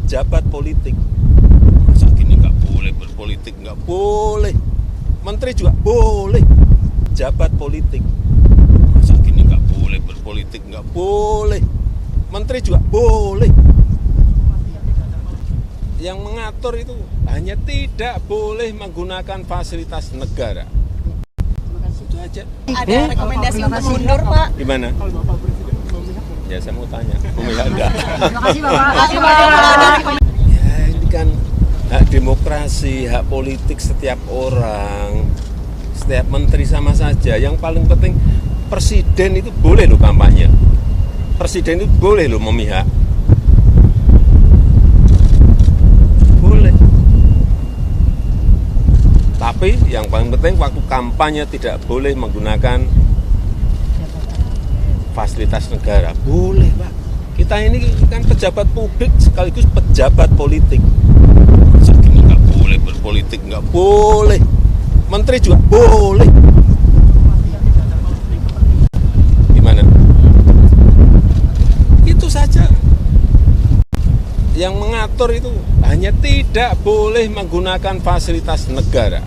pejabat politik. Masa gini nggak boleh berpolitik, nggak boleh. Menteri juga boleh. Pejabat politik. Masa gini nggak boleh berpolitik, nggak boleh. Menteri juga boleh. Yang mengatur itu hanya tidak boleh menggunakan fasilitas negara. Itu aja. Ada rekomendasi untuk mundur, Pak? Gimana? Ya saya mau tanya. Ya enggak. Terima kasih, Bapak. Ya ini kan hak demokrasi, hak politik setiap orang, setiap menteri sama saja. Yang paling penting presiden itu boleh loh kampanye. Presiden itu boleh loh memihak. Boleh. Tapi yang paling penting waktu kampanye tidak boleh menggunakan fasilitas negara. Boleh, Pak. Kita ini kan pejabat publik sekaligus pejabat politik. Masa gini nggak boleh berpolitik, nggak boleh. Menteri juga boleh. Gimana? Itu saja. Yang mengatur itu hanya tidak boleh menggunakan fasilitas negara.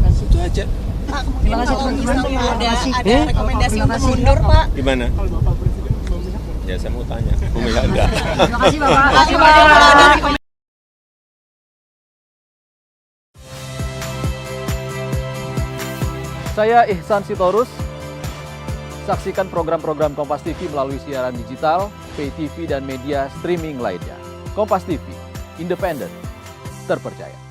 Itu aja. Pak, kemudian kalau misalnya ada rekomendasi untuk mundur, Pak? Gimana? Ya saya mau tanya. Ya enggak. Terima kasih, Bapak. Saya Ihsan Sitorus. Saksikan program-program Kompas TV melalui siaran digital, pay TV, dan media streaming lainnya. Kompas TV, independen, terpercaya.